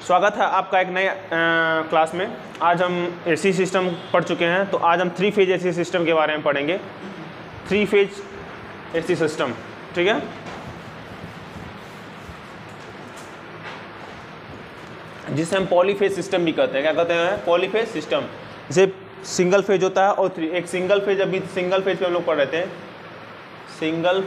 स्वागत है आपका एक नए क्लास में। आज हम एसी सिस्टम पढ़ चुके हैं, तो आज हम 3 फेज एसी सिस्टम के बारे में पढ़ेंगे। 3 फेज एसी सिस्टम, ठीक है। जिसे हम पॉलीफेज सिस्टम भी कहते हैं। क्या कहते हैं? Polyphase system. जैसे सिंगल फेज होता है और एक सिंगल फेज, अभी सिंगल फेज पे हम लोग पढ़ रहे थे। सिंगल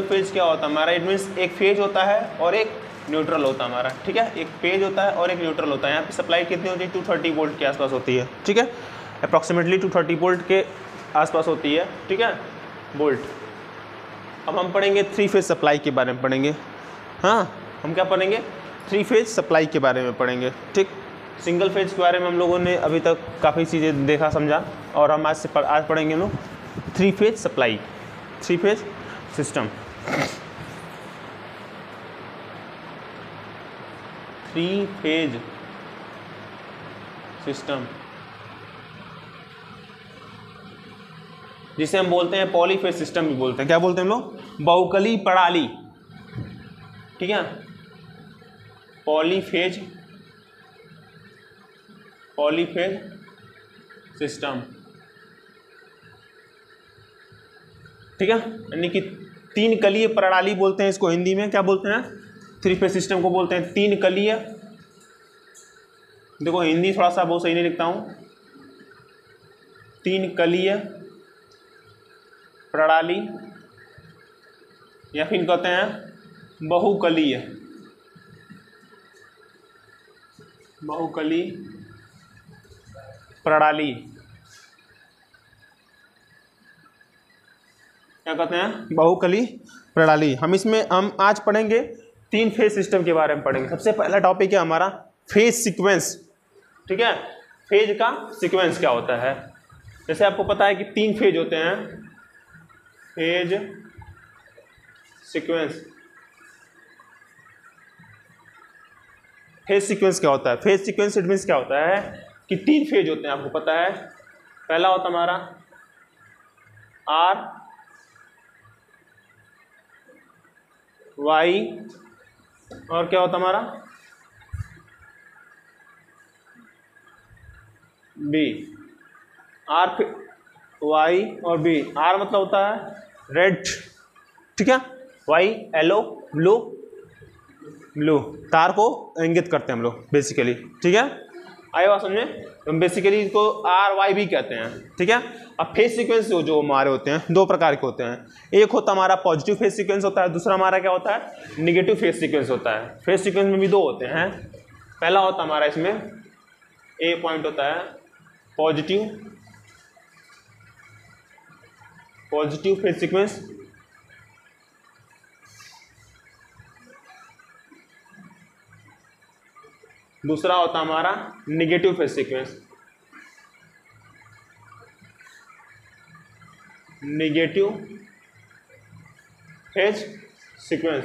फेज क्या होता है हमारा? इट मीन्स एक फेज होता है और एक न्यूट्रल होता है हमारा, ठीक है। एक फेज होता है और एक न्यूट्रल होता है। यहाँ पे सप्लाई कितनी होती है? 230 वोल्ट के आसपास होती है, ठीक है। अप्रॉक्सीमेटली 230 वोल्ट के आसपास होती है, ठीक है, वोल्ट। अब हम पढ़ेंगे 3 फेज सप्लाई के बारे में पढ़ेंगे। हाँ, हम क्या पढ़ेंगे? 3 फेज सप्लाई के बारे में पढ़ेंगे, ठीक। सिंगल फेज के बारे में हम लोगों ने अभी तक काफ़ी चीज़ें देखा समझा, और हम आज पढ़ेंगे हम लोग 3 phase supply, 3 phase system. 3 phase system जिसे हम बोलते हैं पॉलीफेज सिस्टम भी बोलते हैं। क्या बोलते हैं हम लोग? बहुकली प्रणाली, ठीक है। पॉलीफेज सिस्टम, ठीक है। यानी कि 3 कलीय प्रणाली बोलते हैं इसको हिंदी में। क्या बोलते हैं? 3 फेज सिस्टम को बोलते हैं 3 कलीय। देखो हिंदी थोड़ा सा बहुत सही नहीं लिखता हूं। 3 कलीय प्रणाली, या फिर कहते हैं बहुकलीय प्रणाली। क्या कहते हैं? बहुकली प्रणाली। हम आज पढ़ेंगे 3 फेज सिस्टम के बारे में पढ़ेंगे। सबसे पहला टॉपिक है हमारा फेज सीक्वेंस, ठीक है। फेज का सीक्वेंस क्या होता है? जैसे आपको पता है कि 3 फेज होते हैं। फेज सीक्वेंस क्या होता है? फेज सीक्वेंस इट मीन्स क्या होता है कि 3 फेज होते हैं, आपको पता है। पहला होता हमारा आर वाई, और क्या होता हमारा? बी। आर वाई और बी। आर मतलब होता है रेड, ठीक है। वाई येलो, ब्लू तार को इंगित करते हैं हम लोग बेसिकली, ठीक है। आए बात समझे? तो बेसिकली इसको आर वाई भी कहते हैं, ठीक है। अब फेज सीक्वेंस जो हमारे होते हैं 2 प्रकार के होते हैं। एक होता हमारा पॉजिटिव फेज सीक्वेंस होता है, दूसरा हमारा क्या होता है? निगेटिव फेज सीक्वेंस होता है। फेज सीक्वेंस में भी 2 होते हैं। पहला होता हमारा इसमें ए पॉइंट होता है पॉजिटिव फेज सीक्वेंस। दूसरा होता हमारा negative phase sequence. Negative phase sequence,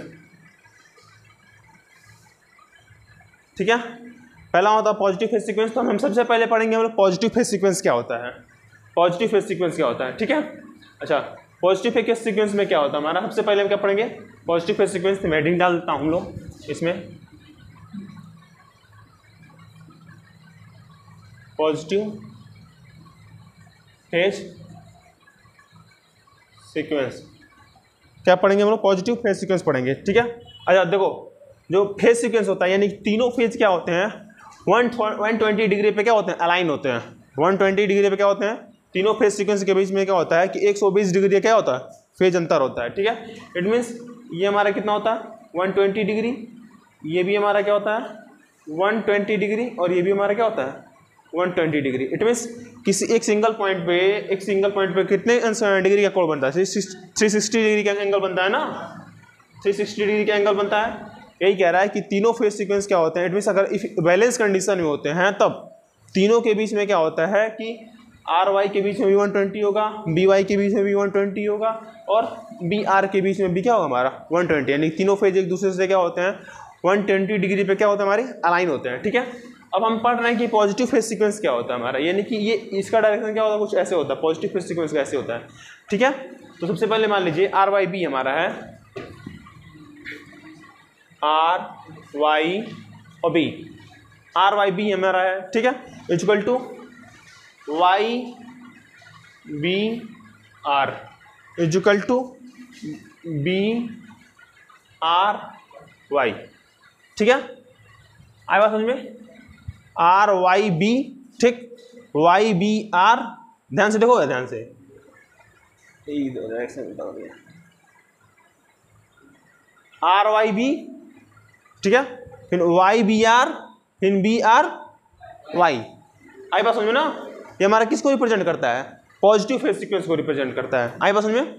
ठीक है। पहला होता है पॉजिटिव फेज सीक्वेंस। तो हम सबसे पहले पढ़ेंगे हम लोग पॉजिटिव फेज सीक्वेंस क्या होता है। पॉजिटिव फेज सीक्वेंस क्या होता है, ठीक है। अच्छा, पॉजिटिव फेज सीक्वेंस में क्या होता है हमारा? सबसे पहले हम क्या पढ़ेंगे? पॉजिटिव फेज सीक्वेंस में हेडिंग डाल देता हूँ हम लोग इसमें। पॉजिटिव फेज सीक्वेंस क्या पढ़ेंगे हम लोग? पॉजिटिव फेज सीक्वेंस पढ़ेंगे, ठीक है। अच्छा देखो, जो फेज सीक्वेंस होता है यानी तीनों फेज क्या होते हैं? 120 डिग्री पे क्या होते हैं? अलाइन होते हैं। 120 डिग्री पे क्या होते हैं? तीनों फेज सीक्वेंस के बीच में क्या होता है कि 120 डिग्री क्या होता है? फेज अंतर होता है, ठीक है। इट मीन्स ये हमारा कितना होता है? 120 डिग्री। ये भी हमारा क्या होता है? 120 डिग्री, और ये भी हमारा क्या होता है? 120 डिग्री। इट मीन्स किसी एक सिंगल पॉइंट पे कितने डिग्री का कोण बनता है? 360 डिग्री का एंगल बनता है ना। 360 डिग्री का एंगल बनता है। यही कह रहा है कि तीनों फेज सीक्वेंस क्या होते हैं? इट मीन्स अगर बैलेंस कंडीशन में होते हैं तब तीनों के बीच में क्या होता है कि आर वाई के बीच में भी 120 होगा, बी वाई के बीच में भी 120 होगा, और बी आर के बीच में भी क्या होगा हमारा? 120। यानी तीनों फेज एक दूसरे से क्या होते हैं? 120 डिग्री पे क्या होता है? हमारे अलाइन होते हैं, ठीक है। अब हम पढ़ रहे हैं कि पॉजिटिव फेज सीक्वेंस क्या होता है हमारा, यानी कि ये इसका डायरेक्शन क्या होता है? कुछ ऐसे होता है। पॉजिटिव फेज सीक्वेंस कैसे होता है, ठीक है। तो सबसे पहले मान लीजिए आर वाई बी हमारा है, आर वाई और बी, आर वाई बी हमारा है, ठीक है, equal to Y B R equal to B R Y, ठीक है, आए बात समझ में, आर वाई बी, ठीक, वाई बी आर, ध्यान से देखो, ध्यान से आर वाई बी, ठीक है, फिर वाई बी आर, फिर बी आर वाई, आई बात समझ में ना, ये हमारा किसको रिप्रेजेंट करता है, पॉजिटिव फेज सीक्वेंस को रिप्रेजेंट करता है, आई बात समझ में,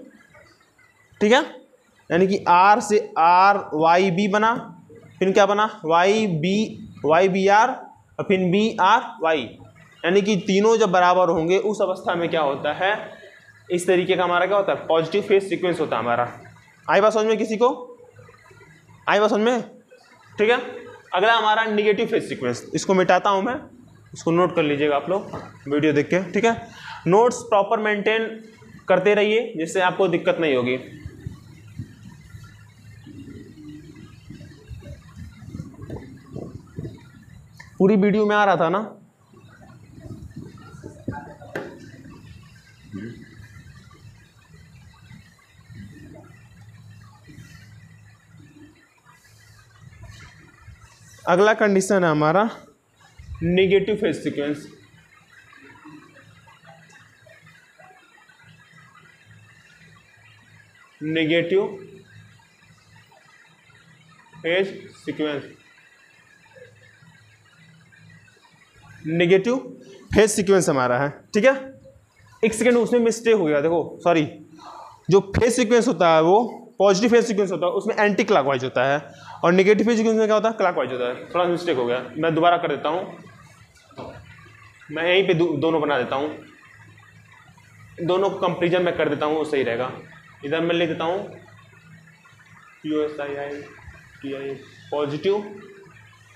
ठीक है, यानी कि आर से आर वाई बी बना, फिर क्या बना वाई बी आर और फिर बी आर वाई, यानी कि तीनों जब बराबर होंगे उस अवस्था में क्या होता है, इस तरीके का हमारा क्या होता है, पॉजिटिव फेज सीक्वेंस होता है हमारा, आई बात समझ में किसी को, आई बात समझ में, ठीक है। अगला हमारा निगेटिव फेज सीक्वेंस, इसको मिटाता हूं मैं, इसको नोट कर लीजिएगा आप लोग वीडियो देख के, ठीक है, नोट्स प्रॉपर मेंटेन करते रहिए जिससे आपको दिक्कत नहीं होगी। पूरी वीडियो में आ रहा था ना, अगला कंडीशन है हमारा negative phase sequence, negative phase sequence, negative phase sequence हमारा है, ठीक है। एक सेकेंड उसमें मिस्टेक हो गया, देखो सॉरी, जो फेज सीक्वेंस होता है वो पॉजिटिव फेज सीक्वेंस होता है उसमें एंटी क्लॉकवाइज होता है, और नेगेटिव फेज सीक्वेंस में क्या होता है, क्लॉकवाइज होता है, थोड़ा मिस्टेक हो गया, मैं दोबारा कर देता हूँ, मैं यहीं पे दोनों बना देता हूँ, दोनों को कंपेरिजन में कर देता हूँ, वो सही रहेगा। इधर मैं लिख देता हूँ QSII पॉजिटिव,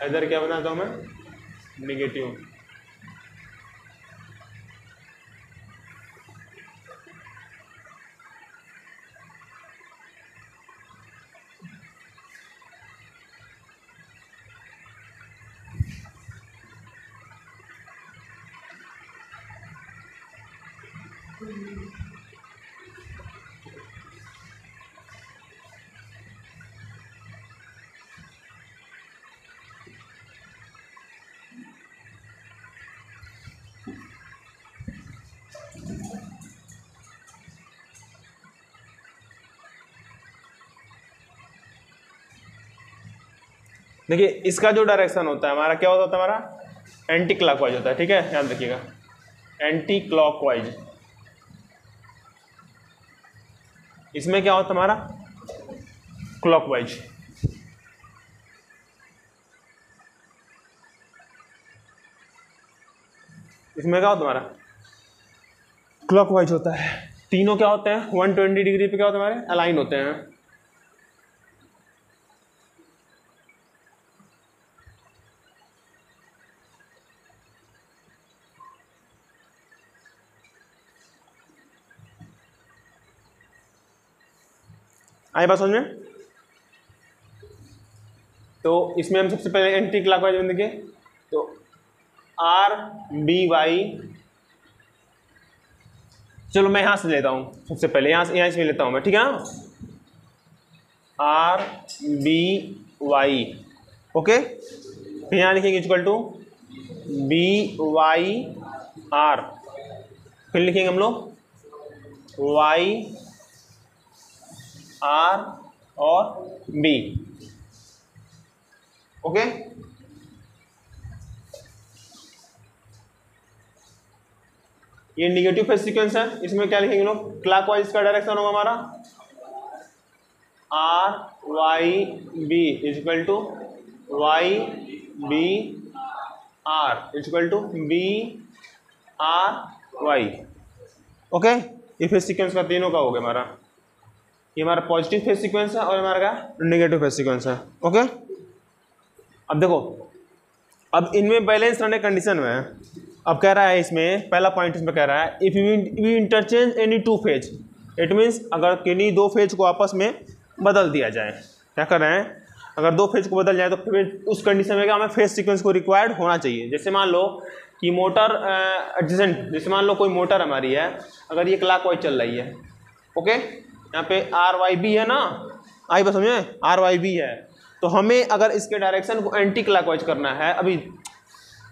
इधर क्या बनाता हूँ मैं नेगेटिव, देखिए इसका जो डायरेक्शन होता है हमारा क्या होता है, हमारा एंटी क्लॉकवाइज होता है, ठीक है, याद रखिएगा, एंटी क्लॉकवाइज, इसमें क्या होता है हमारा क्लॉकवाइज, इसमें क्या होता है हमारा क्लॉकवाइज होता है, तीनों क्या होते हैं 120 डिग्री पे क्या होता है हमारे अलाइन होते हैं, आई बात समझ में। तो इसमें हम सबसे पहले एंटी क्लॉकवाइज में देखें तो आर बी वाई, चलो मैं यहां से लेता हूं सबसे पहले, यहां से लेता हूं मैं, ठीक है ना, आर बी वाई, ओके, फिर यहां लिखेंगे equal to B Y R, फिर लिखेंगे हम लोग वाई आर और बी, ओके। ये निगेटिव फेज सीक्वेंस है, इसमें क्या लिखेंगे लोग, क्लॉकवाइज का डायरेक्शन होगा हमारा R Y B equal to Y B R equal to B R Y, okay. ये फेज सीक्वेंस का तीनों का हो गया हमारा, ये हमारा पॉजिटिव फेज सीक्वेंस है और हमारा का नेगेटिव फेज सीक्वेंस है, ओके। अब देखो, अब इनमें बैलेंस रहने कंडीशन में है, अब कह रहा है इसमें पहला पॉइंट इसमें कह रहा है if we interchange any two phase, it means अगर किन्हीं दो फेज को आपस में बदल दिया जाए, क्या कर रहे हैं, अगर दो फेज को बदल जाए तो फिर उस कंडीशन में क्या हमें फेज सीक्वेंस को रिक्वायर्ड होना चाहिए। जैसे मान लो कि मोटर एडजेसेंट, जैसे मान लो कोई मोटर हमारी है, अगर ये क्लॉकवाइज चल रही है, ओके, यहाँ पे RYB है ना, आई बस समझे, RYB है, तो हमें अगर इसके डायरेक्शन को एंटी क्लॉकवाइज करना है, अभी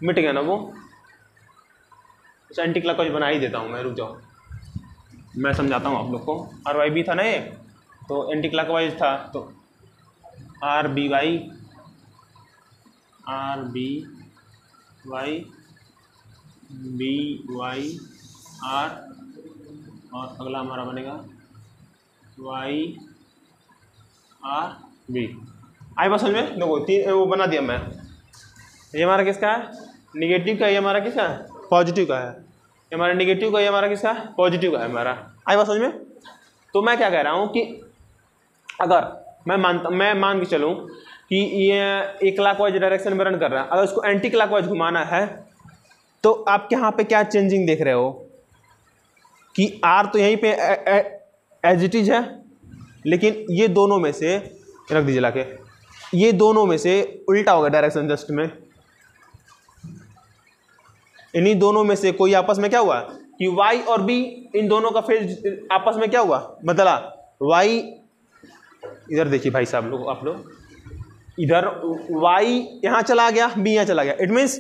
मिट गया ना वो, एंटी क्लॉकवाइज बना ही देता हूँ मैं, रुक जाओ मैं समझाता हूँ आप लोग को। RYB था ना ये, तो एंटी क्लॉकवाइज था, तो RBY BYR और अगला हमारा बनेगा YRB। आई बात समझ में? देखो तीन वो बना दिया मैं। ये हमारा किसका है? निगेटिव का, ये हमारा किसका है? पॉजिटिव का है। ये हमारा निगेटिव का, ये हमारा किसका है? पॉजिटिव का है हमारा। आई बात समझ में? तो मैं क्या कह रहा हूँ कि अगर मैं मान के चलूँ कि ये एक क्लॉकवाइज डायरेक्शन में रन कर रहा है, अगर उसको एंटी क्लॉकवाइज घुमाना है तो आप यहाँ पे क्या चेंजिंग देख रहे हो कि R तो यहीं पे एज इट इज है, लेकिन ये दोनों में से रख दीजिए लाके, ये दोनों में से उल्टा हो गया डायरेक्शन जस्ट में। इन्हीं दोनों में से कोई आपस में क्या हुआ कि Y और B, इन दोनों का फेज आपस में क्या हुआ, बदला। Y इधर देखिए भाई साहब लोग, आप लोग इधर Y यहाँ चला गया, B यहाँ चला गया। इट मीन्स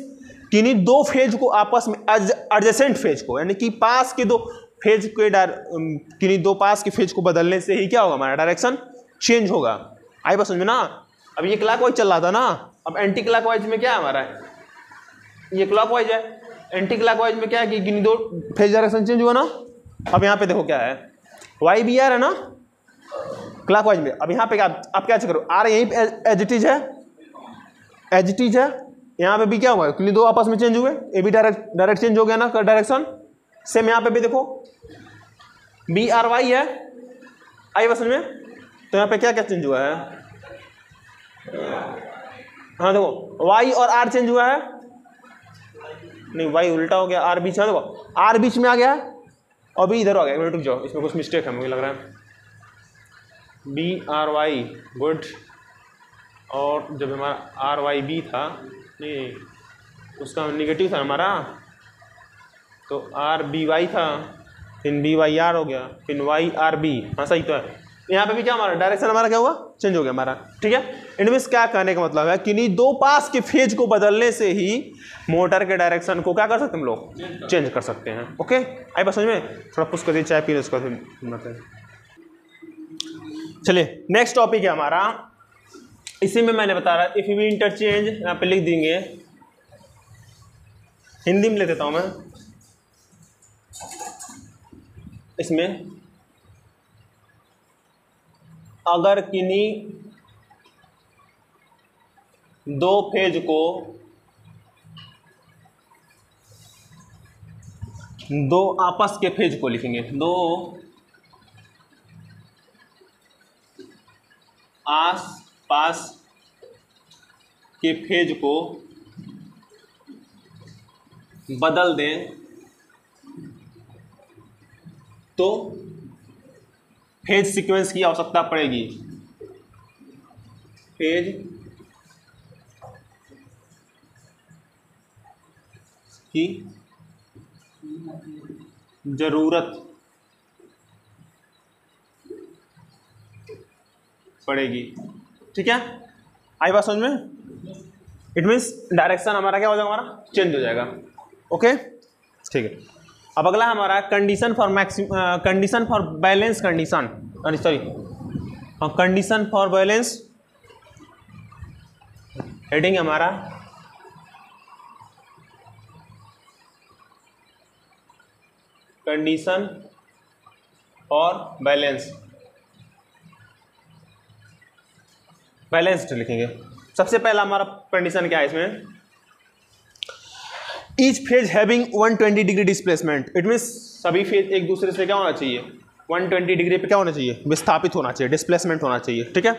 किन्हीं दो फेज को आपस में एडजेसेंट फेज को, यानी कि पास के दो फेज के किन्हीं दो पास के फेज को बदलने से ही क्या होगा, हमारा डायरेक्शन चेंज होगा। आई बात समझ में ना? अब ये क्लॉकवाइज चल रहा था ना, अब एंटी क्लॉकवाइज में क्या है हमारा, ये क्लॉकवाइज है, एंटी क्लॉकवाइज में क्या है कि किन्हीं दो फेज डायरेक्शन चेंज हुआ ना। अब यहाँ पे देखो क्या है, YBR है ना क्लॉकवाइज में। अब यहाँ पे क्या, आप क्या करो, R यहीं पे एज इट इज है, एज इट इज है, यहाँ पे भी क्या हुआ, क्योंकि दो आपस में चेंज हुए, ये भी डायरेक्ट चेंज हो गया ना डायरेक्शन। सेम यहाँ पे भी देखो BRY है, आई बस में, तो यहाँ पे क्या क्या चेंज हुआ है, हाँ देखो Y और R चेंज हुआ है, नहीं Y उल्टा हो गया, R बीच में, देखो R बीच में आ गया और भी इधर आ गया। रुक जाओ, इसमें कुछ मिस्टेक है मुझे लग रहा है। BRY गुड, और जब हमारा RYB था, नहीं उसका निगेटिव था हमारा, तो RBY था, फिर BYR हो गया, फिर YRB, हाँ सही तो है। यहाँ पे भी क्या हमारा डायरेक्शन हमारा क्या हुआ, चेंज हो गया हमारा, ठीक है। इनमें क्या कहने का मतलब है कि नहीं दो पास के फेज को बदलने से ही मोटर के डायरेक्शन को क्या कर सकते हैं हम लोग, चेंज कर सकते हैं। ओके, आई बात समझ में? थोड़ा पुश कर दिए, चाय पीने उसका मतलब। चलिए नेक्स्ट टॉपिक है हमारा, इसी में मैंने बता रहा इफ वी इंटरचेंज, यहाँ पे लिख देंगे, हिंदी में लिख देता हूँ मैं इसमें, अगर किन्हीं दो फेज को दो आपस के फेज को लिखेंगे, दो आस पास के फेज को बदल दें तो फेज सीक्वेंस की आवश्यकता पड़ेगी। फेज की जरूरत पड़ेगी, ठीक है। आई बात समझ में? इट मीन्स डायरेक्शन हमारा क्या हो जाएगा, हमारा चेंज हो जाएगा। ओके ठीक है। अब अगला हमारा condition for balance condition, sorry condition for balance, heading हमारा कंडीशन फॉर बैलेंस, बैलेंस्ड लिखेंगे। सबसे पहला हमारा कंडीशन क्या है इसमें, each phase having 120 degree displacement. It means सभी फेज एक दूसरे से क्या होना चाहिए, 120 डिग्री पे क्या होना चाहिए, विस्थापित होना चाहिए, डिस्प्लेसमेंट होना चाहिए, ठीक है।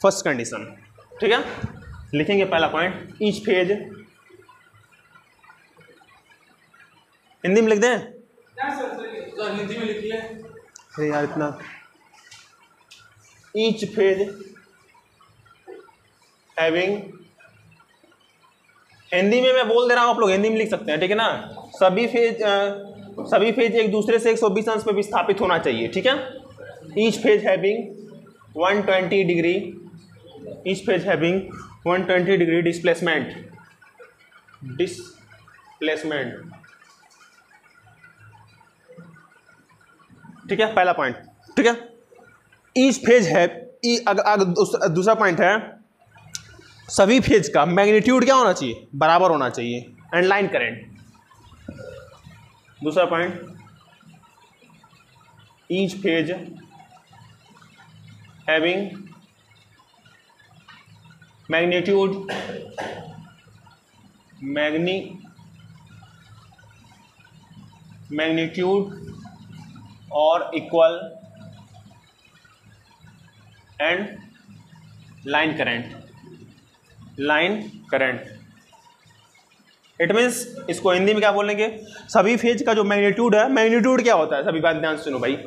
फर्स्ट कंडीशन, ठीक है। लिखेंगे पहला पॉइंट, ईच फेज, हिंदी में लिख दें, हिंदी में लिखिए। अरे यार इतना, ईच फेज हैविंग, हिंदी में मैं बोल दे रहा हूँ, आप लोग हिंदी में लिख सकते हैं, ठीक है ना। सभी फेज एक दूसरे से 120 अंश पे विस्थापित होना चाहिए, ठीक है। Each phase having 120 degree, each phase having 120 degree displacement, ठीक है, पहला पॉइंट, ठीक है। ईच फेज है, दूसरा पॉइंट है, सभी फेज का मैग्नीट्यूड क्या होना चाहिए, बराबर होना चाहिए, एंड लाइन करंट। दूसरा point, each phase having magnitude और equal and line current. It means इसको हिंदी में क्या बोलेंगे, सभी फेज का जो मैग्नीट्यूड है, मैग्नीट्यूड क्या होता है, सभी बात ध्यान से सुनो भाई।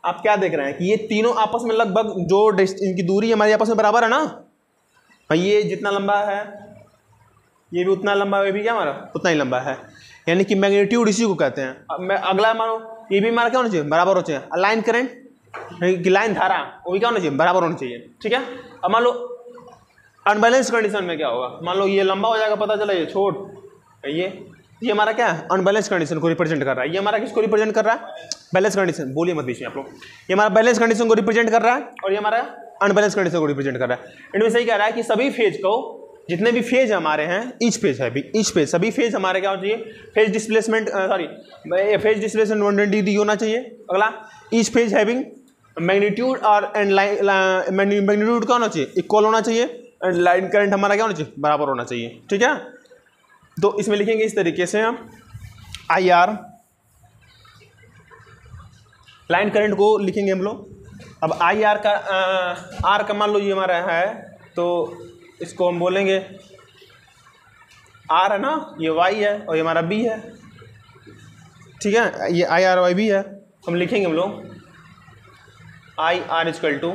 आप क्या देख रहे हैं कि ये तीनों आपस में लगभग जो इनकी दूरी हमारी आपस में बराबर है ना भाई, ये जितना लंबा है ये भी उतना लंबा है, ये भी क्या हमारा उतना ही लंबा है, यानी कि मैग्नीट्यूड इसी को कहते हैं। अब मैं अगला मानो, ये भी हमारा क्या होना चाहिए, बराबर होना चाहिए। लाइन करंट की लाइन धारा वो भी क्या होना चाहिए, बराबर होना चाहिए, ठीक है। अब मान लो अनबैलेंस कंडीशन में क्या होगा, मान लो ये लंबा हो जाएगा, पता चला ये छोट, ये हमारा क्या है, अनबैलेंस कंडीशन को रिप्रेजेंट कर रहा है। ये हमारा किसको रिप्रेजेंट कर रहा है, बैलेंस कंडीशन, बोलिए मत बीच में आप लोग। ये हमारा बैलेंस कंडीशन को रिप्रेजेंट कर रहा है और ये हमारा अनबैलेंस कंडीशन को रिप्रेजेंट कर रहा है। इनमें सही कह रहा है कि सभी फेज को, जितने भी फेज हमारे हैं, ईच फेज है, ईच फेज, सभी फेज हमारे क्या होना चाहिए, फेज डिस्प्लेसमेंट 120 डिग्री होना चाहिए। अगला, ईच फेज हैविंग मैग्नीट्यूड और एंड मैग्नीट्यूड क्या होना चाहिए, इक्वल होना चाहिए, एंड लाइन करंट हमारा क्या होना चाहिए, बराबर होना चाहिए, ठीक है। तो इसमें लिखेंगे इस तरीके से हम आई आर, लाइन करंट को लिखेंगे हम लोग। अब आई आर का मान लो ये हमारा है, तो इसको हम बोलेंगे आर है ना, ये वाई है और ये हमारा बी है, ठीक है। ये आई आर वाई बी है, हम लिखेंगे हम लोग I R equal to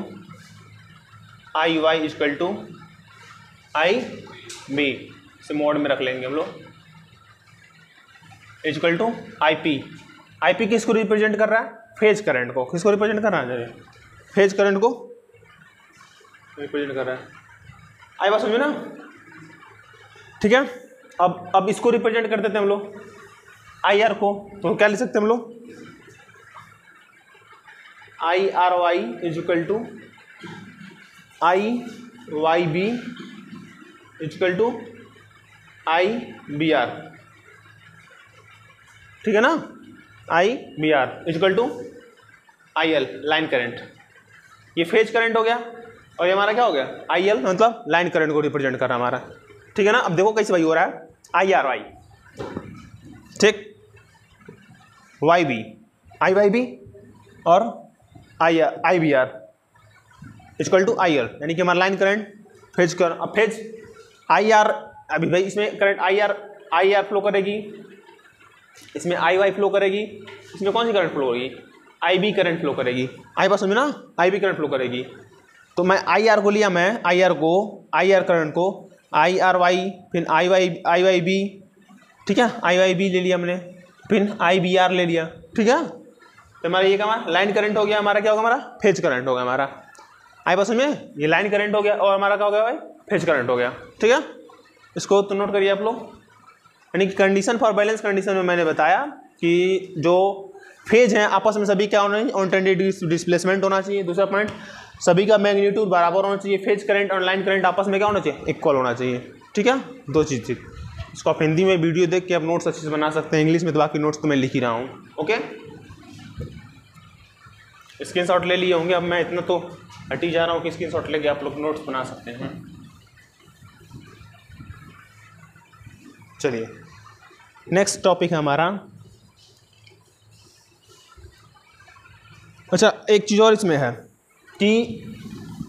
I Y equal to I B, इसे मोड में रख लेंगे हम लोग, equal to I P. I P किसको रिप्रेजेंट कर रहा है, फेज करंट को। किसको रिप्रेजेंट कर रहा है, फेज करंट को रिप्रेजेंट कर रहा है। आई बात समझो ना, ठीक है। अब इसको रिप्रेजेंट कर देते हैं हम लोग आई आर को, तो क्या लिख सकते हैं हम लोग, I R Y equal to I Y B equal to I B R, ठीक है ना। I B R equal to I L, line current. ये फेज करंट हो गया और ये हमारा क्या हो गया, आई एल, मतलब लाइन करंट को रिप्रेजेंट कर रहा है हमारा, ठीक है ना। अब देखो कैसे भाई हो रहा है, आई आर वाई, ठीक, Y B, I Y B और I B R equal to I L, यानी कि हमारा लाइन करंट, फेज कर। अब फेज आई आर, अभी भाई इसमें करंट आई आर फ्लो करेगी, इसमें आई वाई फ्लो करेगी, इसमें कौन सी करंट फ्लो होगी, आई बी करंट फ्लो करेगी। आई बात समझो ना, आई बी करंट फ्लो करेगी। तो मैं आई आर को लिया, मैं आई आर करंट को आई आर वाई, फिर आई वाई बी, ठीक है, आई वाई बी ले लिया हमने, फिर आई बी आर ले लिया, ठीक है। तो हमारा ये क्या, हमारा लाइन करंट हो गया, हमारा क्या होगा, हमारा फेज करंट हो गया हमारा। आई बात समझ में, ये लाइन करंट हो गया और हमारा क्या हो गया भाई, फेज करंट हो गया, ठीक है। इसको तो नोट करिए आप लोग। यानी कि कंडीशन फॉर बैलेंस कंडीशन में मैंने बताया कि जो फेज हैं आपस में सभी क्या होना चाहिए, 120 डिग्री डिस्प्लेसमेंट होना चाहिए। दूसरा पॉइंट, सभी का मैग्नीट्यूड बराबर होना चाहिए, फेज करंट और लाइन करंट आपस में क्या होना चाहिए, इक्वल होना चाहिए, ठीक है। दो चीज़ थी। इसको आप हिंदी में वीडियो देख के आप नोट्स अच्छे से बना सकते हैं, इंग्लिश में तो बाकी नोट्स तो मैं लिख ही रहा हूँ, ओके। स्क्रीनशॉट ले लिए होंगे, अब मैं इतना तो हट ही जा रहा हूँ कि स्क्रीनशॉट लेके आप लोग नोट्स बना सकते हैं। चलिए नेक्स्ट टॉपिक है हमारा, अच्छा एक चीज़ और इसमें है कि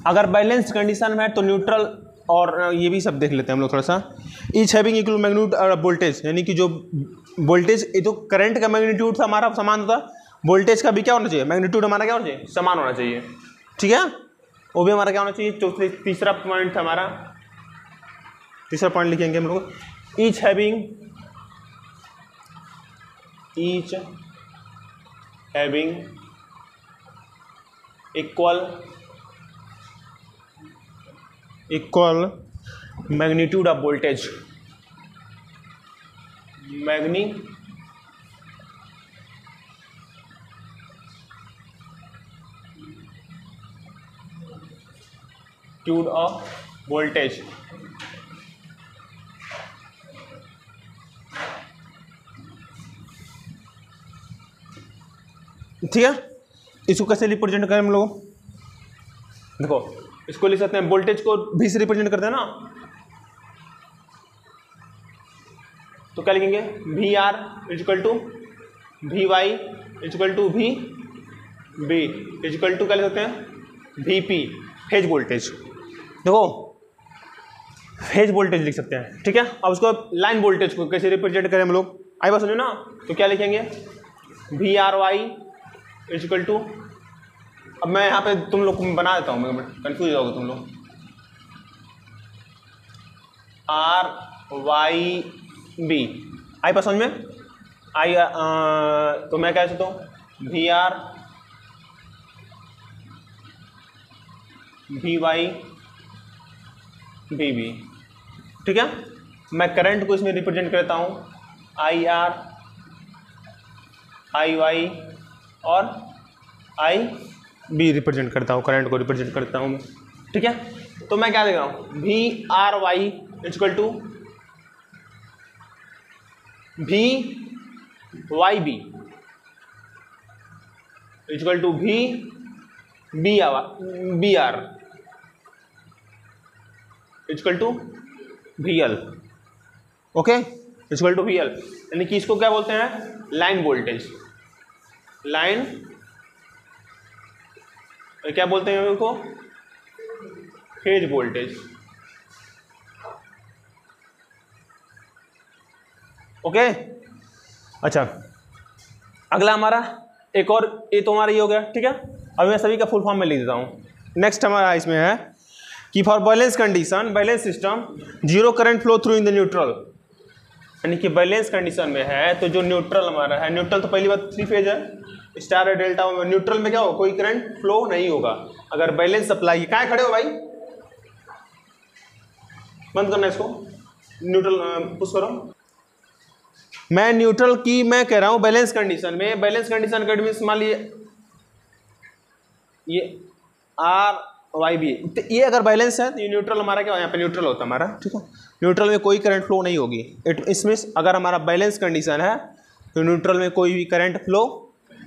अगर बैलेंस कंडीशन में है तो न्यूट्रल, और ये भी सब देख लेते हैं हम लोग थोड़ा सा। ईच हैविंग इक्वल मैग्नीट्यूड और वोल्टेज, यानी कि जो वोल्टेज, ये तो करंट का मैग्नीट्यूड था हमारा समान होता, वोल्टेज का भी क्या होना चाहिए, मैग्नीट्यूड हमारा क्या होना चाहिए, समान होना चाहिए, ठीक है। वो भी हमारा क्या होना चाहिए। तीसरा पॉइंट था हमारा, तीसरा पॉइंट लिखेंगे हम लोग, each having equal magnitude of voltage, magnitude of voltage. ठीक है, इसको कैसे रिप्रेजेंट करें हम लोग, देखो इसको लिख सकते हैं, वोल्टेज को भी से रिप्रेजेंट करते हैं ना, तो क्या लिखेंगे, V R equal to V Y equal to V B equal to क्या लिख सकते हैं, वी पी, फेज वोल्टेज। देखो फेज वोल्टेज लिख सकते हैं, ठीक है। अब उसको लाइन वोल्टेज को कैसे रिप्रेजेंट करें हम लोग, आई बात समझो ना, तो क्या लिखेंगे, V R Y equal to, अब मैं यहाँ पे तुम लोग को बना देता हूँ, कंफ्यूज हो जाओगे तुम लोग, आर वाई बी, आई पास समझ में आई, तो मैं क्या चाहता हूँ, V R V Y V B, ठीक है। मैं करंट को इसमें रिप्रेजेंट करता हूँ, आई आर आई वाई और आई बी रिप्रेजेंट करता हूँ, करंट को रिप्रेजेंट करता हूँ मैं, ठीक है। तो मैं क्या देख रहा हूँ, V R Y equal to V Y B equal to V B R equal to V L, okay, equal to V L, यानी कि इसको क्या बोलते हैं, लाइन वोल्टेज, लाइन क्या बोलते हैं उनको, फेज वोल्टेज, ओके। अच्छा अगला हमारा एक और, ये तो हमारा ये हो गया, ठीक है। अभी मैं सभी का फुल फॉर्म में लिख देता हूँ। नेक्स्ट हमारा इसमें है कि for balance condition, balance system, zero current flow through in the neutral, यानी कि बैलेंस कंडीशन में है तो जो न्यूट्रल हमारा है, न्यूट्रल तो पहली बात 3 फेज है, स्टार है डेल्टा, न्यूट्रल में क्या हो, कोई करंट फ्लो नहीं होगा अगर बैलेंस सप्लाई, कहाँ खड़े हो भाई, बंद करना इसको, न्यूट्रल पुश करो। मैं न्यूट्रल की मैं कह रहा हूं बैलेंस कंडीशन में, बैलेंस कंडीशन का मीन्स मान लीजिए ये आर वाई बी, तो ये अगर बैलेंस है तो ये न्यूट्रल हमारा क्या, यहाँ पे न्यूट्रल होता है हमारा, ठीक है। न्यूट्रल में कोई करंट फ्लो नहीं होगी, इसमें अगर हमारा बैलेंस कंडीशन है तो न्यूट्रल में कोई भी करंट फ्लो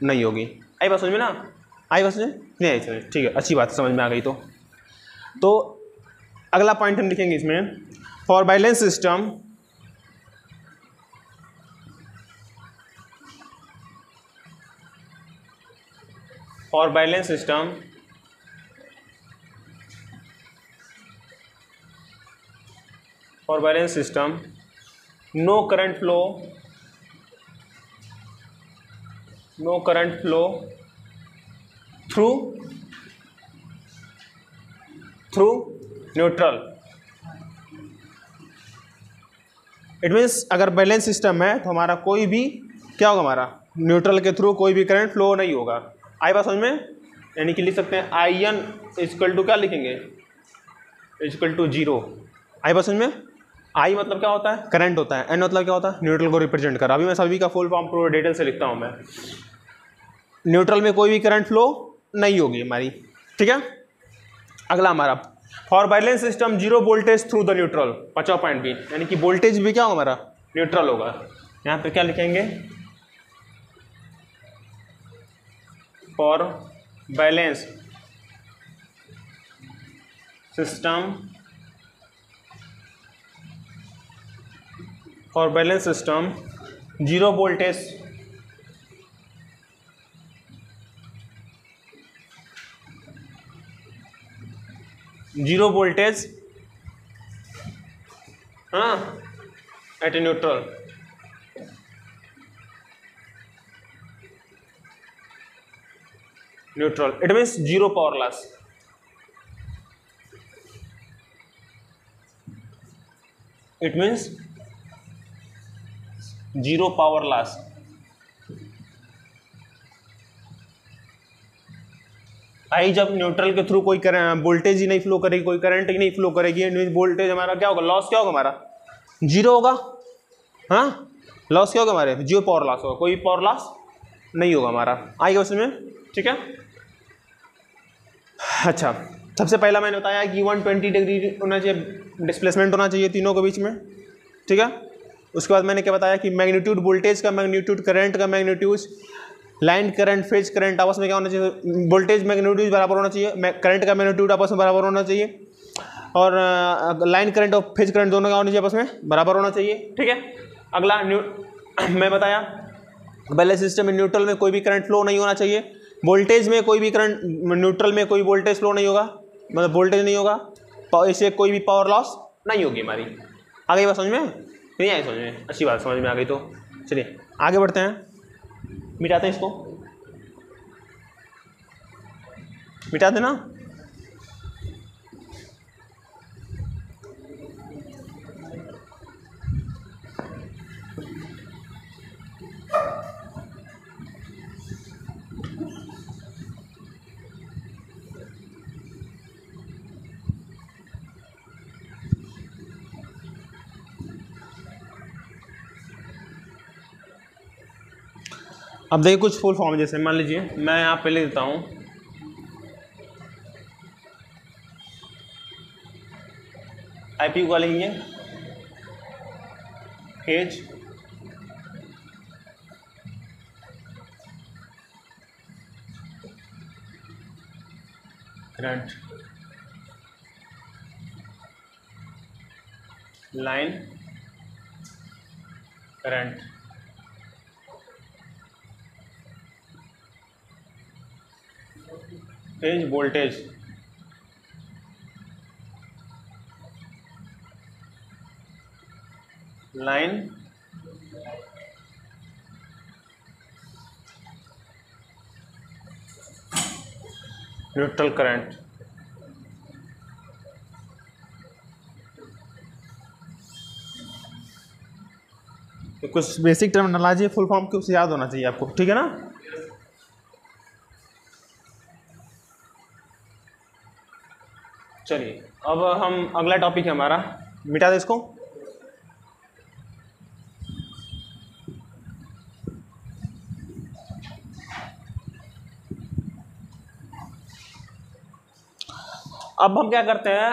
नहीं होगी। आई बात समझ में ना, आई बात समझ नहीं आई समझ, ठीक है, अच्छी बात समझ में आ गई। तो अगला पॉइंट हम लिखेंगे इसमें, for balance system, for balance system for balance system, no current flow through neutral। It means अगर बैलेंस सिस्टम है तो हमारा कोई भी क्या होगा, हमारा न्यूट्रल के थ्रू कोई भी करंट फ्लो नहीं होगा। आई बात समझ में, यानी कि लिख सकते हैं आई एन इजकल टू क्या लिखेंगे, इजकल टू 0। आई बात समझ में, आई मतलब क्या होता है, करंट होता है, एन मतलब क्या होता है, न्यूट्रल को रिप्रेजेंट कर। अभी मैं सभी का फुल फॉर्म पूरा डिटेल से लिखता हूँ मैं, न्यूट्रल में कोई भी करंट फ्लो नहीं होगी हमारी, ठीक है। अगला हमारा for balance system, zero voltage through the neutral, 5वां पॉइंट भी, यानी कि वोल्टेज भी क्या होगा हमारा, न्यूट्रल होगा। यहाँ पे क्या लिखेंगे, for balance system, for balance system zero voltage हाँ at a neutral, neutral, it means zero power loss. It means zero power loss. I जब न्यूट्रल के थ्रू कोई वोल्टेज ही नहीं फ्लो करेगी, कोई करंट ही नहीं फ्लो करेगी, वोल्टेज हमारा क्या होगा, लॉस क्या होगा हमारा, जीरो होगा। हाँ, लॉस क्या होगा हमारे, जीरो पावर लॉस होगा, कोई पावर लॉस नहीं होगा हमारा। आएगा उसमें, ठीक है। अच्छा, सबसे पहला मैंने बताया कि 120 डिग्री होना चाहिए, डिस्प्लेसमेंट होना चाहिए तीनों के बीच में, ठीक है। उसके बाद मैंने क्या बताया कि मैग्नीट्यूड वोल्टेज का मैग्नीट्यूड, करंट का magnitude, line current, phase current आपस में क्या होना चाहिए, वोल्टेज मैग्नीट्यूड बराबर होना चाहिए, करंट का मैग्नीट्यूड आपस में बराबर होना चाहिए, और लाइन करंट और फेज करंट दोनों का होना चाहिए आपस में बराबर होना चाहिए, ठीक है। अगला मैं बताया बैलेंस सिस्टम में न्यूट्रल में कोई भी करंट फ्लो नहीं होना चाहिए, वोल्टेज में कोई भी करंट, न्यूट्रल में कोई वोल्टेज फ्लो नहीं होगा, मतलब वोल्टेज नहीं होगा, इससे कोई भी पावर लॉस नहीं होगी हमारी। आ गई बात समझ में, नहीं आई समझ में, अच्छी बात समझ में आ गई। तो चलिए आगे बढ़ते हैं, मिटाते हैं इसको, मिटा देना। अब देखिए कुछ फुल फॉर्म, जैसे मान लीजिए मैं यहाँ पे लिख देता हूँ, आईपी को लिखेंगे phase current, line current, phase voltage, line neutral current. तो कुछ बेसिक टर्मिनोलॉजी फुल फॉर्म की उसे याद होना चाहिए आपको, ठीक है ना। चलिए अब हम, अगला टॉपिक है हमारा, मिटा दे इसको। अब हम क्या करते हैं,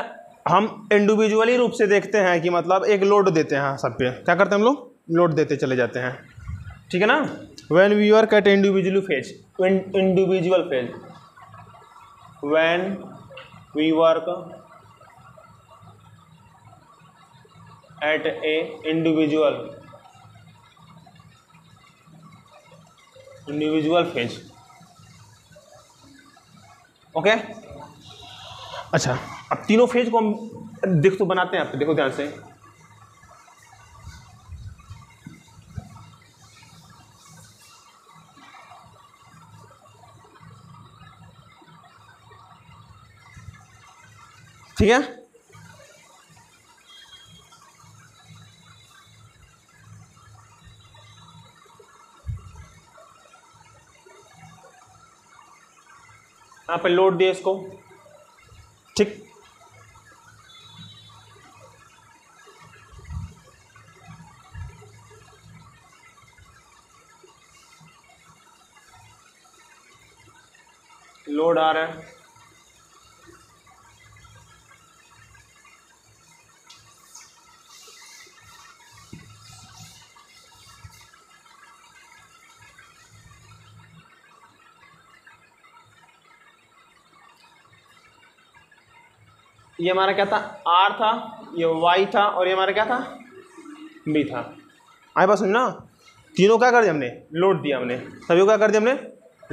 हम इंडिविजुअली रूप से देखते हैं कि मतलब एक लोड देते हैं सब पे, क्या करते हैं हम लोग, लोड देते चले जाते हैं, ठीक है ना। When we work at individual phase, individual phase, when we work at a individual phase, okay. अच्छा, अब तीनों फेज को हम देख तो बनाते हैं, आप देखो ध्यान से, ठीक है। यहाँ पे लोड दिए इसको, ठीक। लोड आ रहा है, ये हमारा क्या था, आर था, ये वाई था, और ये हमारा क्या था, बी था। आए बात समझना, तीनों क्या कर दिया हमने, लोड दिया हमने, सभी को क्या कर दिया हमने,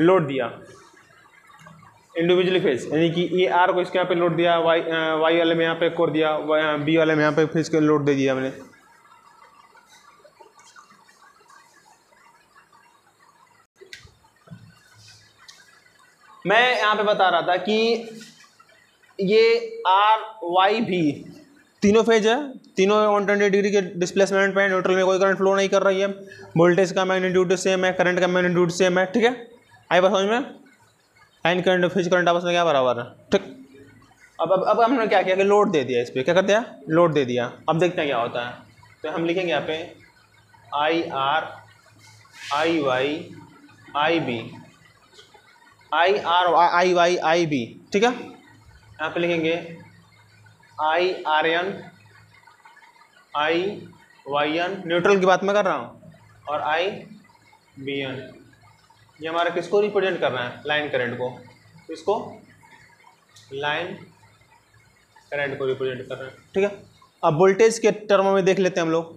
लोड दिया इंडिविजुअली फेज, यानी कि ये आर को इसके यहाँ पे लोड दिया, वाई वाले में यहाँ पे कोर दिया, बी वाले में यहाँ पे फेज के लोड दे दिया हमने। मैं यहाँ पे बता रहा था कि ये आर वाई भी तीनों फेज है, तीनों 120 डिग्री के डिस्प्लेसमेंट पे, न्यूट्रल में कोई करंट फ्लो नहीं कर रही है, वोल्टेज का मैग्नीट्यूड सेम है, करंट का मैग्नीट्यूड सेम है, ठीक है। आई बात समझ में? लाइन करंट फेज करंट आपस में क्या बराबर है, ठीक। अब हमने क्या किया कि लोड दे दिया इस पर, क्या कर दिया, लोड दे दिया। अब देखते हैं क्या होता है। तो हम लिखेंगे यहाँ पे I R I Y I B, I R I Y I B, ठीक है। यहाँ पे लिखेंगे I R N I Y N, neutral की बात मैं कर रहा हूँ, और आई बी एन। ये हमारा किसको रिप्रेजेंट कर रहा है, लाइन करंट को, किसको, लाइन करंट को रिप्रेजेंट कर रहे हैं, ठीक है। अब वोल्टेज के टर्म में देख लेते हैं हम लोग।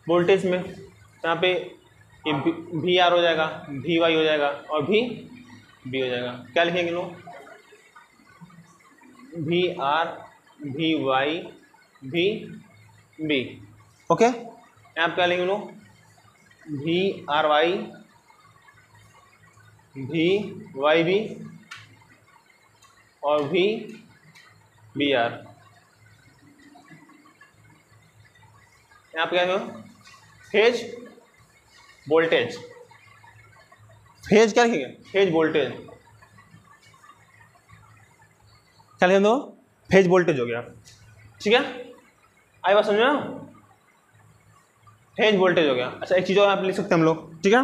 वोल्टेज में यहाँ पे ये वी आर हो जाएगा, वी वाई हो जाएगा, और वी बी हो जाएगा। क्या लिखेंगे लोग, V R V Y V B, okay. यहाँ पे क्या लिखेंगे लोग, V R Y V Y B और वी बी आर। यहाँ पे क्या है, फेज वोल्टेज, फेज क्या लिखेंगे, फेज वोल्टेज, क्या लिखेंगे, फेज वोल्टेज हो गया, ठीक है। आई बात समझो ना, फेज वोल्टेज हो गया। अच्छा एक चीज़ और यहाँ पे लिख सकते हैं हम लोग, ठीक है,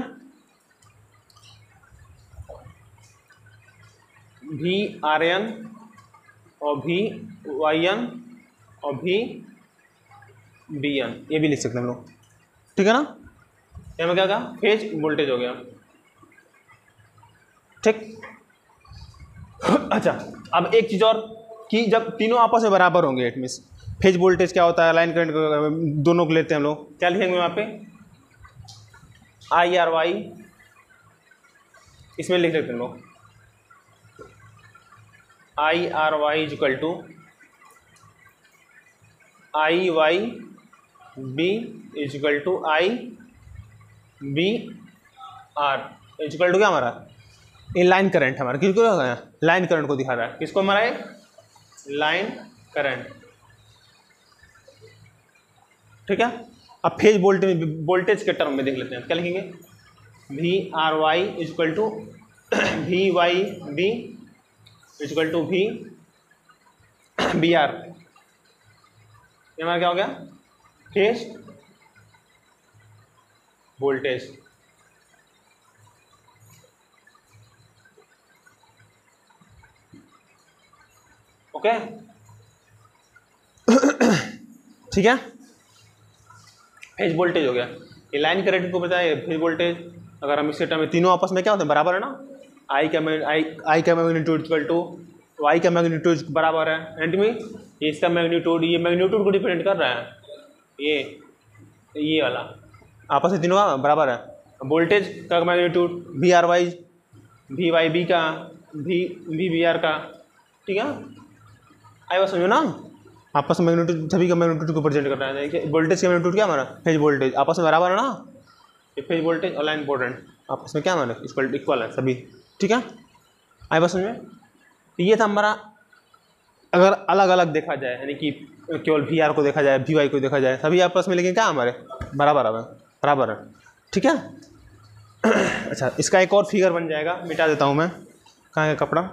वी आर एन और वी वाई एन और वी बी एन, ये भी लिख सकते हैं हम लोग, ठीक है ना। यहाँ में क्या कहा, फेज वोल्टेज हो गया, ठीक। अच्छा अब एक चीज़ और कि जब तीनों आपस में बराबर होंगे, इट मीन्स फेज वोल्टेज क्या होता है, लाइन करंट दोनों को लेते हैं हम लोग, क्या लिखेंगे वहाँ पे, आई आर वाई, इसमें लिख लेते हैं हम लोग, I R Y is equal to I Y B is equal to I B R is equal to क्या हमारा, ये लाइन करंट हमारा किसको, लाइन करंट को दिखा रहा है, किसको हमारा है, लाइन करंट, ठीक है। अब फेज वोल्टेज के टर्म में देख लेते हैं, क्या लिखेंगे, V R Y is equal to V Y B is equal to V B R. ये हमारा क्या हो गया, फेज वोल्टेज, ओके, ठीक है। फेज वोल्टेज हो गया, ये लाइन करंट को बताया, फेज वोल्टेज। अगर हम इस टर्म में तीनों आपस में क्या होते हैं, बराबर है ना, आई का मैग्नीट्यूड इक्वल टू वाई का मैग्नीट्यूड बराबर है, एंड में इसका मैग्नीट्यूड, ये मैग्नीट्यूड को डिपेंड कर रहा है, ये वाला आपस में तीनों का बराबर है। वोल्टेज का magnitude V R Y V Y B का वी बी आर का, ठीक है। आई बात समझो ना, आपस में मैग्नीट्यूड, सभी का मैग्नीट्यूड को प्रेजेंट कर रहा है। देखिए वोल्टेज का मैग्नीट्यूड क्या हमारा, फेज वोल्टेज, आपस में बराबर है ना, ये फेज वोल्टेज और लाइन इंपॉर्टेंट आपस में क्या हमारा इक्वल है सभी, ठीक है। आई बात समझ में, ये था हमारा। अगर अलग अलग देखा जाए, यानी कि केवल वी आर को देखा जाए, वी वाई को देखा जाए, सभी आपस में लेकिन क्या हमारे बराबर है, ठीक है। अच्छा इसका एक और फिगर बन जाएगा, मिटा देता हूँ मैं, कहाँ है कपड़ा,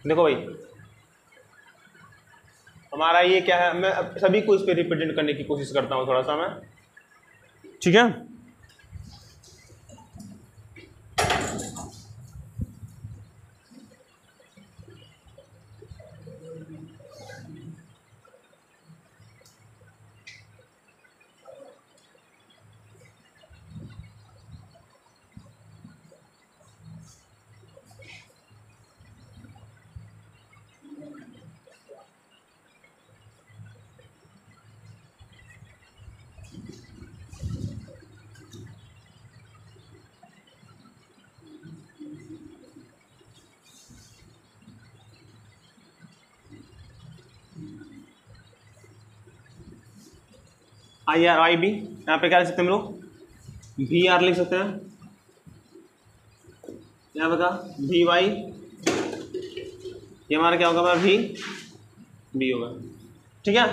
देखो भाई हमारा ये क्या है, मैं सभी को इस पर रिप्रेजेंट करने की कोशिश करता हूँ थोड़ा सा मैं, ठीक है। आई आर वाई बी, यहाँ पे क्या लिख सकते हैं हम लोग, वी आर लिख सकते हैं, यहाँ पे कहा वी वाई, ये हमारा क्या होगा, हमारा वी बी होगा। ठीक है,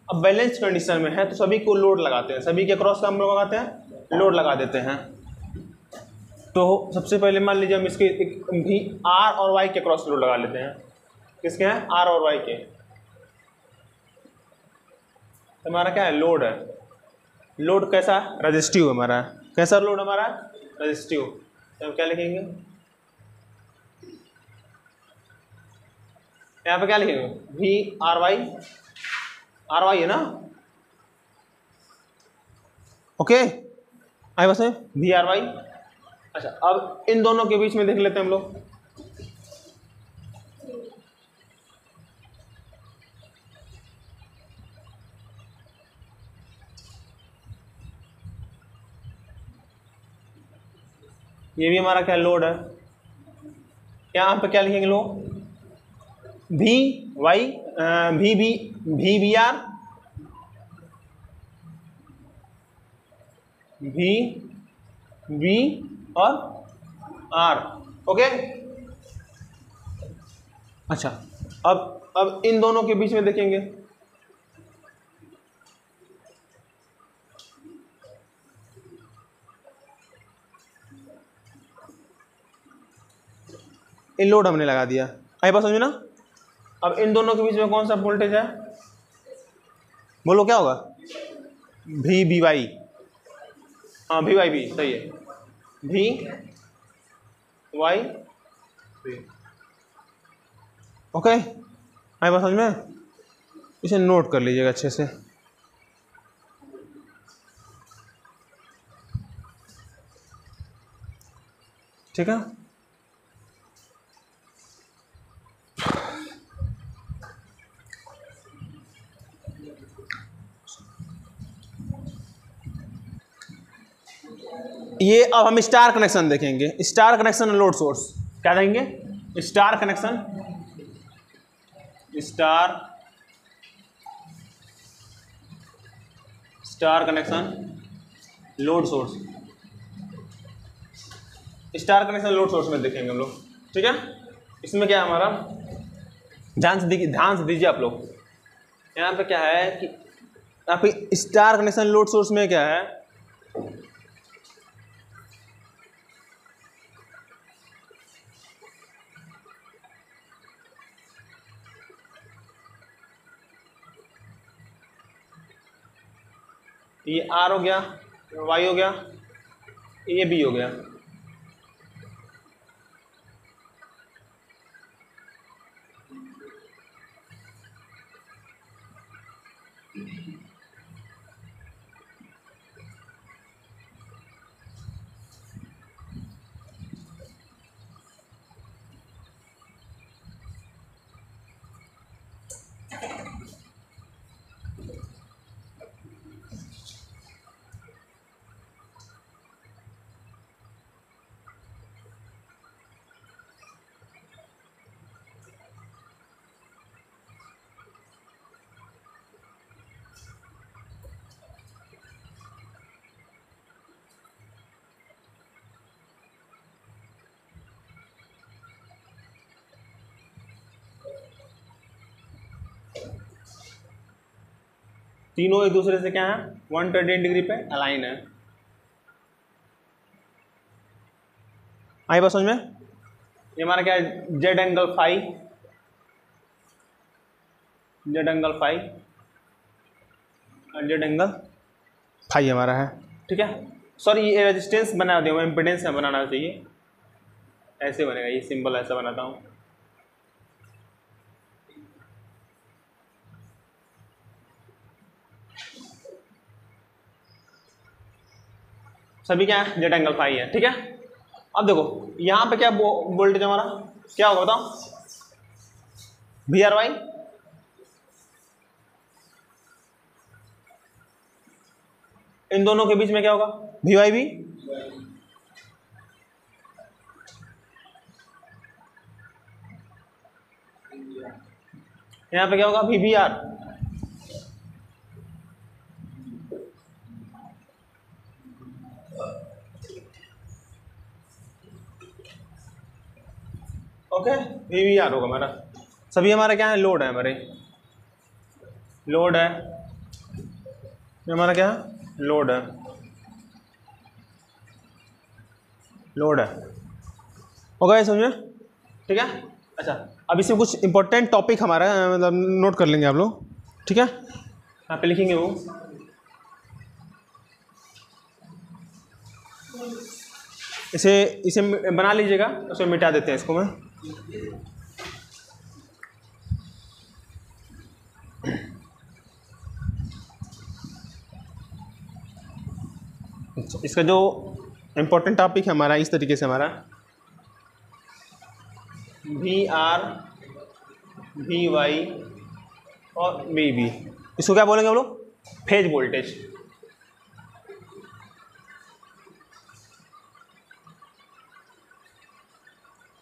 अब बैलेंस कंडीशन में है तो सभी को लोड लगाते हैं, सभी के क्रॉस का हम लोग लगाते हैं, लोड लगा देते हैं। तो सबसे पहले मान लीजिए हम इसके एक भी आर और वाई के क्रॉस लोड लगा लेते हैं। किसके हैं, आर और वाई के। हमारा क्या है, लोड है। लोड कैसा, रेजिस्टिव हमारा, कैसा लोड हमारा, रेजिस्टिव। तो हम क्या लिखेंगे, यहाँ पे क्या लिखेंगे, V R Y, R Y है ना, ओके, आई बस है वी आर वाई। अच्छा, अब इन दोनों के बीच में देख लेते हैं हम लोग, ये भी हमारा क्या लोड है। यहाँ पे क्या लिखेंगे लोग, V Y, V B, V B R, V V और आर, ओके। अच्छा, अब इन दोनों के बीच में देखेंगे, इन लोड हमने लगा दिया, आई बात समझे ना। अब इन दोनों के बीच में कौन सा वोल्टेज है, बोलो क्या होगा, वी बी वाई, हाँ वी वाई बी सही है, वी वाई बी, ओके। आई बात समझ में, इसे नोट कर लीजिएगा अच्छे से। ठीक है, ये अब हम स्टार कनेक्शन देखेंगे, स्टार कनेक्शन लोड सोर्स क्या देखेंगे, star connection, star connection load source, star connection load source में देखेंगे हम लोग। ठीक है, इसमें क्या है हमारा, ध्यान से दीजिए आप लोग। यहाँ पे क्या है कि यहाँ पे स्टार कनेक्शन लोड सोर्स में क्या है, ये आर हो गया, वाई हो गया, ये बी हो गया। तीनों एक दूसरे से क्या है, 120 डिग्री पे अलाइन है। आई बात समझ में, ये हमारा क्या है, Z angle phi, Z angle phi और जेड एंगल फाई हमारा है। ठीक है, सॉरी ये रेजिस्टेंस बना दिया, इम्पिडेंस में बनाना चाहिए, ऐसे बनेगा, ये सिंबल ऐसा बनाता हूँ। सभी क्या है, जेड एंगल फाई है। ठीक है, अब देखो यहाँ पे क्या वोल्टेज हमारा क्या होगा बताओ, वी आर वाई, इन दोनों के बीच में क्या होगा, वी वाई बी, यहाँ पे क्या होगा, V B R. Okay, V V R होगा हमारा। सभी हमारा क्या है, लोड है, हमारे लोड है, ये हमारा क्या है, लोड है, लोड है। होगा ये समझ में, ठीक है। अच्छा, अब इसमें कुछ इंपॉर्टेंट टॉपिक हमारा मतलब नोट कर लेंगे आप लोग, ठीक है। यहाँ पे लिखेंगे वो, इसे बना लीजिएगा, उसे मिटा देते हैं इसको मैं। इसका जो इम्पोर्टेंट टॉपिक है हमारा इस तरीके से, हमारा वी आर, वी वाई और वी बी, इसको क्या बोलेंगे हम लोग, फेज वोल्टेज।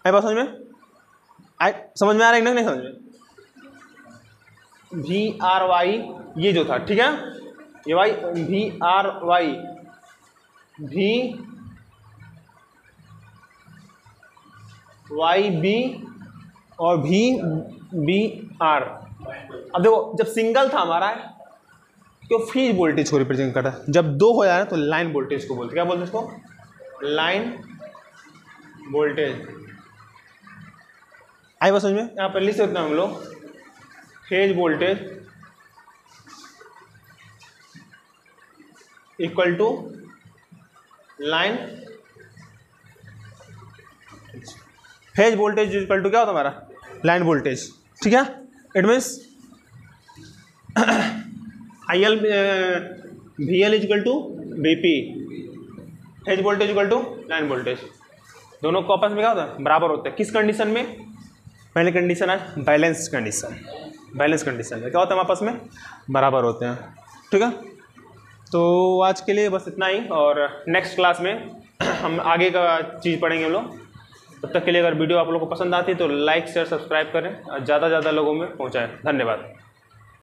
है बात समझ में, समझ में आ रहा है, नहीं समझ में। वी आर वाई ये जो था, ठीक है, ये Y, V R Y, V Y B और वी बी आर। अब देखो, जब सिंगल था हमारा तो फेज वोल्टेज को रिप्रेजेंट करता है, जब दो हो जाए तो लाइन वोल्टेज को बोलते, क्या बोलते हैं इसको, लाइन वोल्टेज। आई बात समझ में, यहाँ पर लिख सकते हैं हम लोग phase voltage equal to line, phase voltage equal to क्या होता है हमारा, लाइन वोल्टेज, ठीक है। It means I L V L equal to B P, phase voltage equal to line voltage, दोनों को आपस में क्या होता है, बराबर होते हैं। किस कंडीशन में, पहली कंडीशन है बैलेंस कंडीशन, बैलेंस कंडीशन में क्या होता है, आपस में बराबर होते हैं, ठीक है। तो आज के लिए बस इतना ही, और नेक्स्ट क्लास में हम आगे का चीज़ पढ़ेंगे हम लोग। तब तक के लिए अगर वीडियो आप लोगों को पसंद आती है तो लाइक शेयर सब्सक्राइब करें और ज़्यादा से ज़्यादा लोगों में पहुँचाएँ। धन्यवाद।